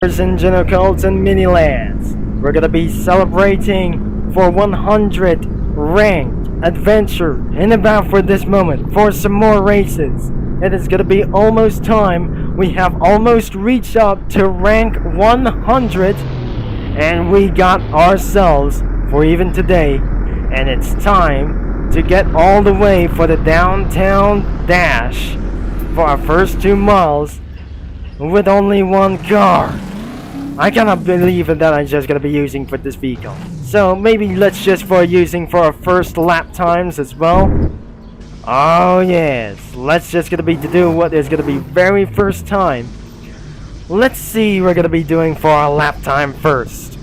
and Genocles and Minilands. We're gonna be celebrating for 100 ranked adventure in about for this moment for some more races. It is gonna be almost time. We have almost reached up to rank 100 and we got ourselves for even today, and it's time to get all the way for the downtown dash for our first 2 miles with only 1 car. I cannot believe that I'm just gonna be using for this vehicle. So maybe let's just for using for our first lap times as well. Oh yes, let's just gonna be to do what is gonna be very first time. Let's see we're gonna be doing for our lap time first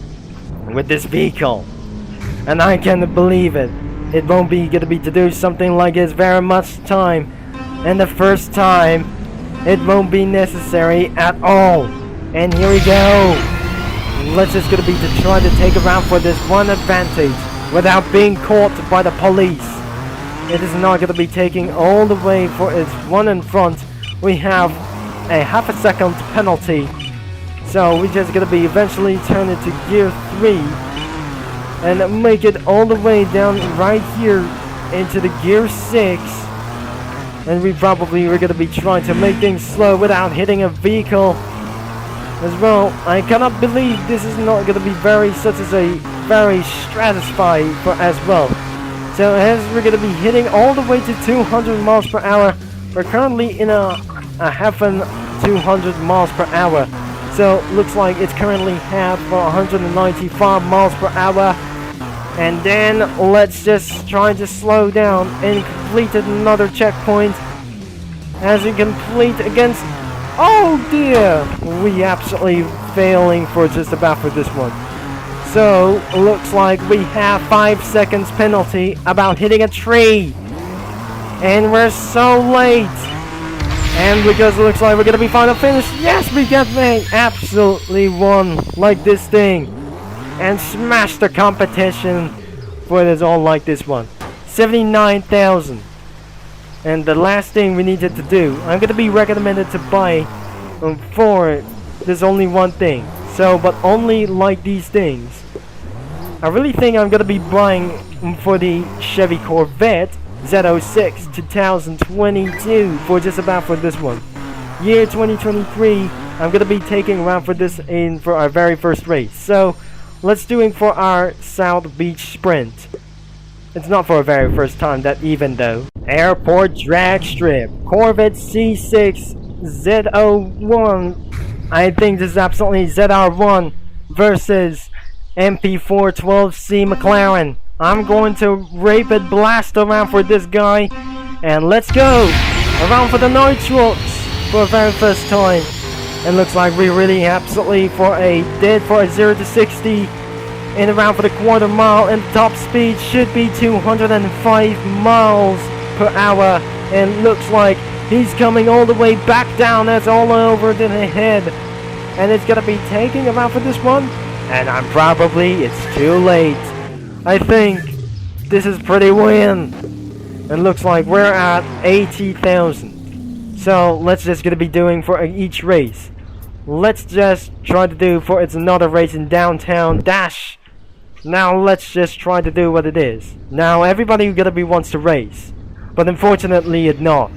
with this vehicle. And I can't believe it. It won't be gonna be to do something like this very much time. And the first time it won't be necessary at all. And here we go. Let's just gonna be to try to take around for this one advantage without being caught by the police. It is not gonna be taking all the way for its one in front. We have a half a second penalty. So we're just gonna be eventually turn it to gear 3 and make it all the way down right here into the gear 6. And we're gonna be trying to make things slow without hitting a vehicle as well. I cannot believe this is not gonna be very stratified for as well. So as we're gonna be hitting all the way to 200 miles per hour, we're currently in a half and 200 miles per hour. So looks like it's currently half for 195 miles per hour. And then let's just try to slow down and complete another checkpoint as we complete against, oh dear, we absolutely failing for just about for this one. So looks like we have 5 seconds penalty about hitting a tree, and we're so late. And because it looks like we're gonna be final finish, yes, we got me absolutely won like this thing and smash the competition for this all like this one. 79,000. And the last thing we needed to do, I'm gonna be recommended to buy for there's only one thing. So but only like these things. I really think I'm gonna be buying for the Chevy Corvette Z06 2022 for just about for this one. Year 2023, I'm gonna be taking around for this in for our very first race. So let's do it for our South Beach Sprint. It's not for our very first time that even though. Airport Drag Strip, Corvette C6 Z01. I think this is absolutely ZR1 versus MP412C McLaren. I'm going to rapid blast around for this guy. And let's go around for the nitrous for the very first time. And looks like we really absolutely for a 0 to 60 in around for the quarter mile, and top speed should be 205 miles per hour. And looks like he's coming all the way back down. That's all over to the head, and it's gonna be taking around for this one. And it's too late. I think this is pretty win. And looks like we're at 80,000. So let's just gonna be doing for each race. Let's just try to do for it's another race in downtown dash. Now let's just try to do what it is. Now everybody gonna be wants to race, but unfortunately it not.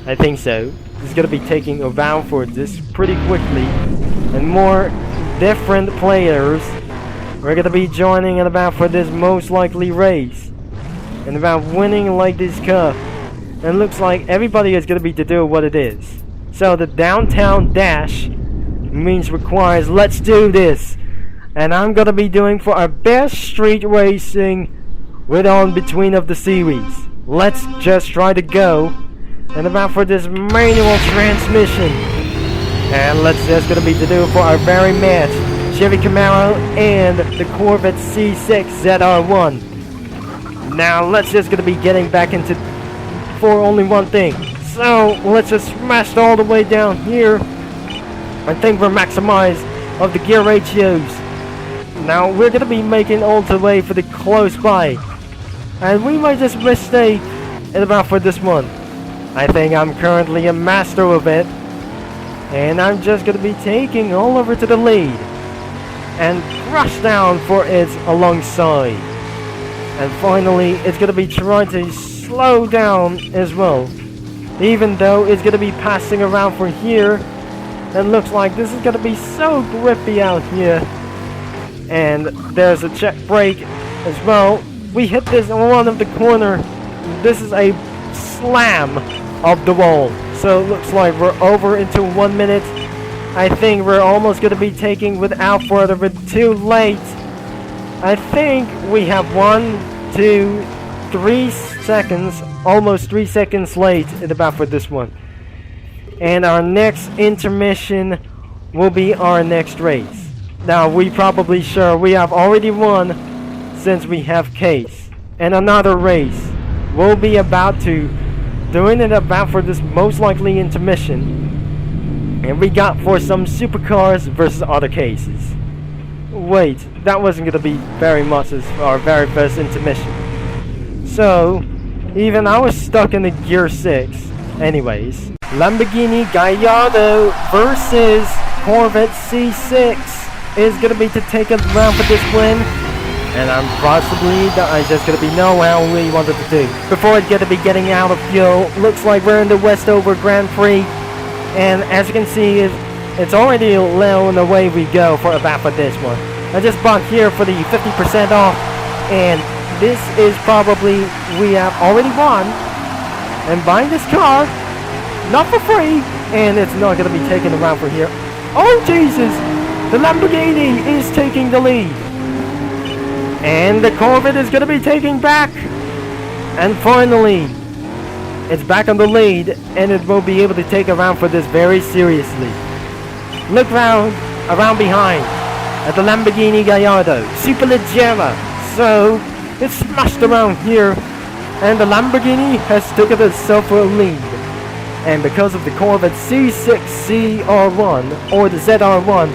I think so. It's gonna be taking around for this pretty quickly, and more different players we're gonna be joining in about for this most likely race and about winning like this cup. And looks like everybody is gonna be to do what it is. So the downtown dash means requires let's do this. And I'm gonna be doing for our best street racing with on between of the series. Let's just try to go and about for this manual transmission. And let's just gonna be to do for our very match Chevy Camaro and the Corvette C6 ZR1. Now let's just gonna be getting back into for only one thing. So let's just smash all the way down here. I think we're maximized of the gear ratios. Now we're gonna be making all the way for the close by, and we might just mistake in about for this one. I think I'm currently a master of it, And I'm just gonna be taking all over to the lead and crush down for it alongside. And finally, it's gonna be trying to slow down as well. Even though it's gonna be passing around for here. It looks like this is gonna be so grippy out here. And there's a check brake as well. We hit this on one of the corner. This is a slam of the wall. So it looks like we're over into 1 minute. I think we're almost gonna be taking without further ado too late. I think we have 1, 2, 3 seconds, almost 3 seconds late at about for this one. And our next intermission will be our next race. Now we probably sure we have already won since we have Case. And another race will be about to doing it about for this most likely intermission. And we got for some supercars versus other cases. Wait, that wasn't gonna be very much as our very first intermission. So, even I was stuck in the gear 6. Anyways, Lamborghini Gallardo versus Corvette C6 is gonna be to take a round for this win. And I'm possibly just gonna be know how we wanted to do. Before it's gonna be getting out of fuel, looks like we're in the Westover Grand Prix. And as you can see, it's already low in the way we go for about for this one. I just bought here for the 50% off, and this is probably we have already won. And buying this car, not for free, and it's not gonna be taken around for here. Oh Jesus! The Lamborghini is taking the lead. And the Corvette is gonna be taking back. And finally, it's back on the lead, and it will be able to take around for this very seriously. Look around behind at the Lamborghini Gallardo Superleggera. So it's smashed around here, and the Lamborghini has taken itself a lead. And because of the Corvette C6 CR1 or the ZR1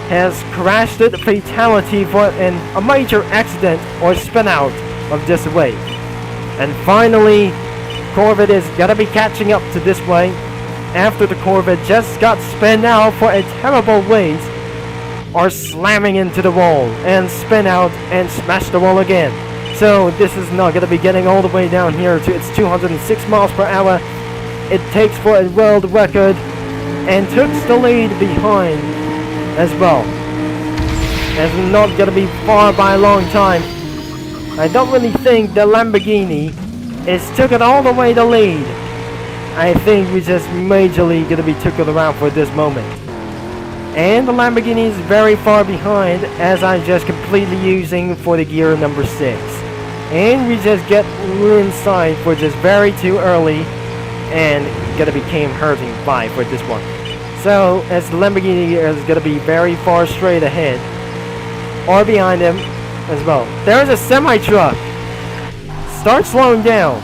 has crashed it fatality for a major accident or spin out of this way. And finally, Corvette is gonna be catching up to this way after the Corvette just got spun out for a terrible weight or slamming into the wall and spin out and smash the wall again. So this is not gonna be getting all the way down here to its 206 miles per hour. It takes for a world record and took the lead behind as well. It's not gonna be far by a long time. I don't really think the Lamborghini is took it all the way to lead. I think we just majorly gonna be took it around for this moment. And the Lamborghini is very far behind as I'm just completely using for the gear number 6. And we just get inside for just very too early and gonna became hurting by for this one. So as the Lamborghini is gonna be very far straight ahead or behind him as well. There's a semi-truck. Start slowing down.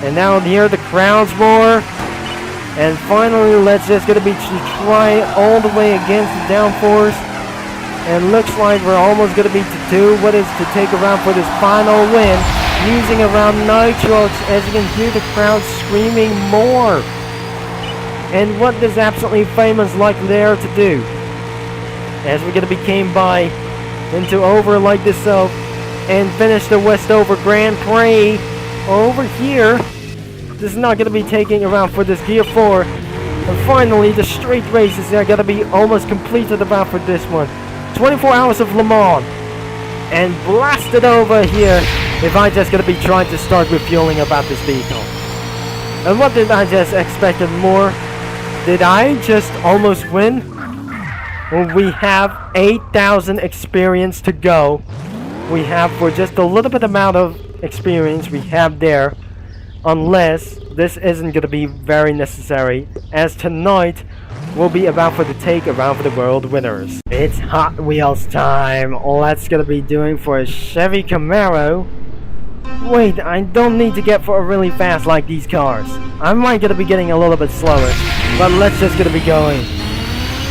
And now here the crowds roar. And finally, let's just gonna be try all the way against the downforce. And looks like we're almost gonna be to do what is to take around for this final win, using around nitros. As you can hear the crowd screaming more. And what does absolutely famous like there to do? As we're gonna be came by into over like this so and finish the Westover Grand Prix over here. This is not going to be taking around for this Gear 4. And finally, the street races are going to be almost completed about for this one. 24 hours of Le Mans. And blasted over here if I just going to be trying to start refueling about this vehicle. And what did I just expected more? Did I just almost win? Well, we have 8,000 experience to go. We have for just a little bit amount of experience we have there. Unless this isn't going to be very necessary, as tonight will be about for the take around for the world winners. It's Hot Wheels time. Let's gonna be doing for a Chevy Camaro. Wait, I don't need to get for a really fast like these cars. I might gonna be getting a little bit slower, but let's just gonna be going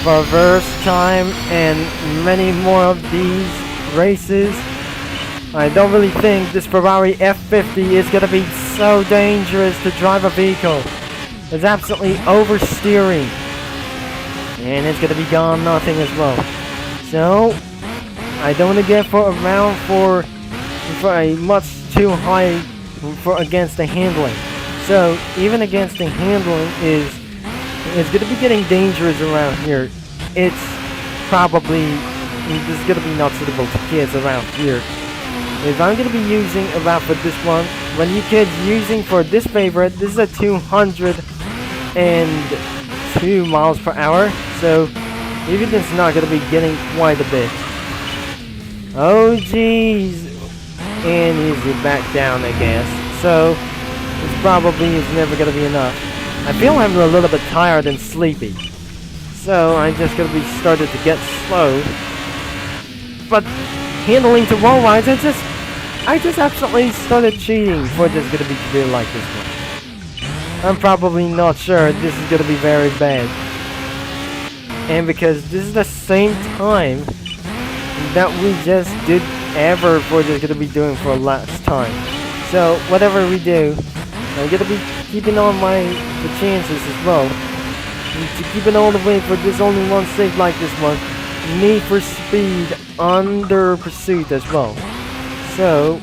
for first time and many more of these races. I don't really think this Ferrari F50 is gonna be so dangerous to drive a vehicle. It's absolutely oversteering. and it's gonna be gone nothing as well. So I don't want to get for around for a much too high for against the handling. So even against the handling is gonna be getting dangerous around here. It's probably this is gonna be not suitable to kids around here. If I'm gonna be using about for this one, when you kids using for this favorite, this is a 202 miles per hour. So even it's not gonna be getting quite a bit. Oh jeez, and he's back down, I guess. So it's probably is never gonna be enough. I feel I'm a little bit tired and sleepy, so I'm just gonna be started to get slow. But handling to wall rides, I just absolutely started cheating for this gonna be to do like this one. I'm probably not sure this is gonna be very bad, and because this is the same time that we just did ever for just gonna be doing for last time. So whatever we do, I'm gonna be keeping on the chances as well. And to keep it all the way for this only one save like this one, Need for Speed Under Pursuit as well. So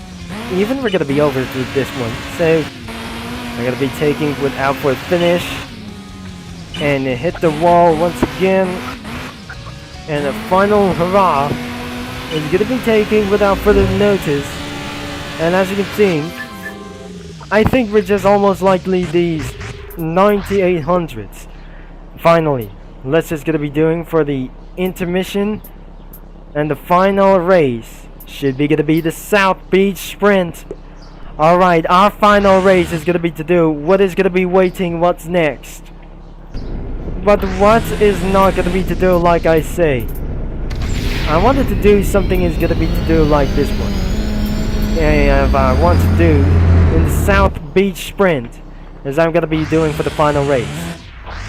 even we're gonna be over through this one. So I'm gonna be taking without for a finish and hit the wall once again, and a final hurrah is gonna be taking without further notice. And as you can see, I think we're just almost likely these 9800s. Finally, let's just gonna be doing for the intermission, and the final race should be gonna be the South Beach Sprint. Alright, our final race is gonna be to do what is gonna be waiting what's next. But what is not gonna be to do like I say. I wanted to do something is gonna be to do like this one. And I want to do in the South Beach Sprint, as I'm gonna be doing for the final race.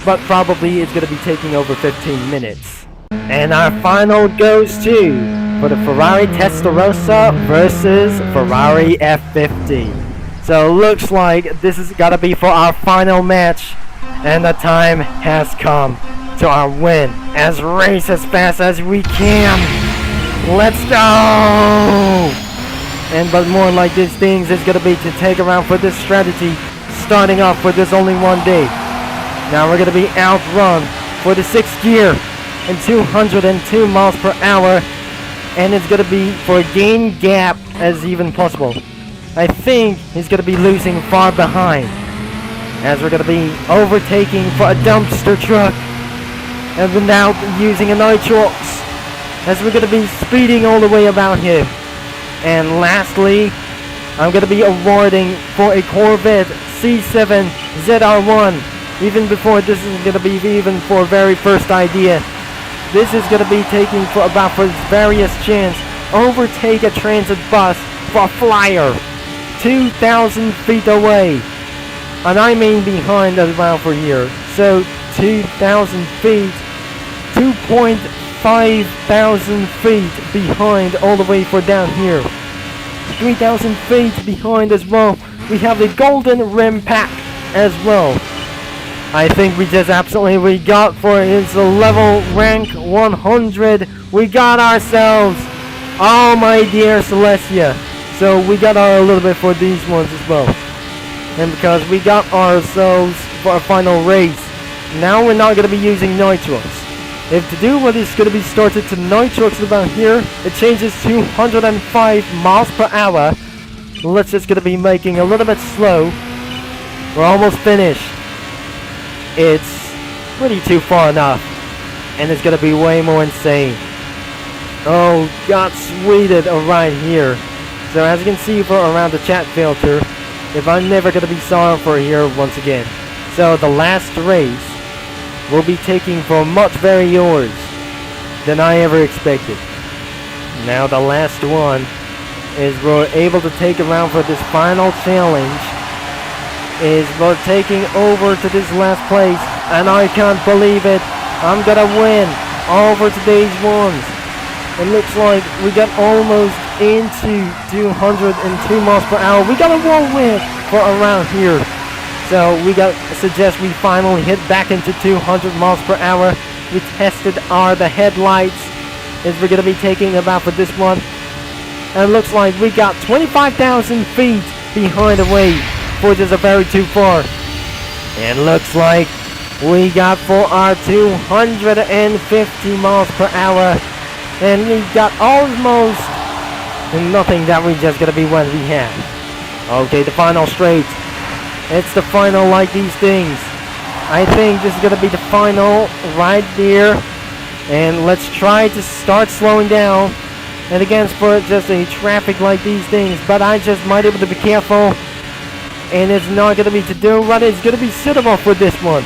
But probably it's gonna be taking over 15 minutes. And our final goes to for the Ferrari Testarossa versus Ferrari F50. So looks like this is gotta be for our final match, and the time has come to our win. As race as fast as we can. Let's go! And but more like these things is gonna be to take around for this strategy, starting off with this only one day. Now we're gonna be outrun for the 6th gear and 202 miles per hour, and it's gonna be for a gain gap as even possible. I think he's gonna be losing far behind, as we're gonna be overtaking for a dumpster truck, and we're now using a nitrox, as we're gonna be speeding all the way about here. And lastly, I'm gonna be awarding for a Corvette C7 ZR1. Even before this is gonna be even for very first idea. This is gonna be taking for about for its various chance overtake a transit bus for a flyer 2,000 feet away, and I mean behind around for here. So 2,000 feet, 2.5 thousand feet behind all the way for down here. 3,000 feet behind as well. We have the golden rim pack as well. I think we just absolutely got for his level rank 100. We got ourselves, oh my dear Celestia. So we got a little bit for these ones as well. And because we got ourselves for a final race, now we're not going to be using nitrox. If to do what is going to be started to nitrox about here, it changes to 105 miles per hour. Let's just going to be making a little bit slow. We're almost finished. It's pretty too far enough, and it's gonna be way more insane. Oh, got sweeted right here. So as you can see for around the chat filter, if I'm never gonna be sorry for here once again. So the last race will be taking for much very yours than I ever expected. Now the last one is we're able to take around for this final challenge. Is we're taking over to this last place, and I can't believe it. I'm gonna win over today's ones. It looks like we got almost into 202 miles per hour. We got a wall win for around here. So we got suggest we finally hit back into 200 miles per hour. we tested are the headlights, as we're gonna be taking about for this one. And it looks like we got 25,000 feet behind the wave, which is a very too far. And looks like we got for our 250 miles per hour, and we got almost nothing that we just gonna be what we have. Okay, the final straight. It's the final like these things. I think this is gonna be the final right there. And let's try to start slowing down. And again, for just a traffic like these things, but I just might able to be careful. And it's not gonna be to do, but it's gonna be suitable for this one.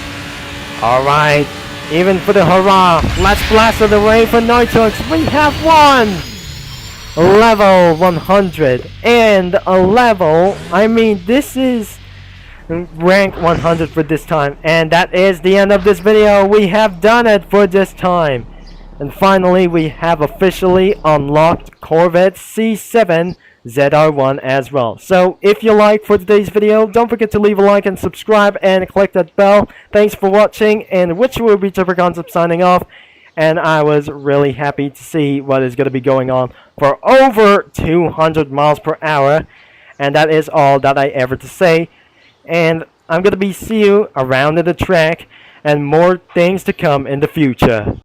Alright, even for the hurrah, let's blast it away for Nitrox. We have won! Level 100. And a level, I mean, this is rank 100 for this time. And that is the end of this video. We have done it for this time. And finally, we have officially unlocked Corvette C7 ZR1 as well. So if you like for today's video, don't forget to leave a like and subscribe and click that bell. Thanks for watching, and which will be Super Concept signing off. And I was really happy to see what is going to be going on for over 200 miles per hour. And that is all that I ever to say. And I'm going to be see you around in the track and more things to come in the future.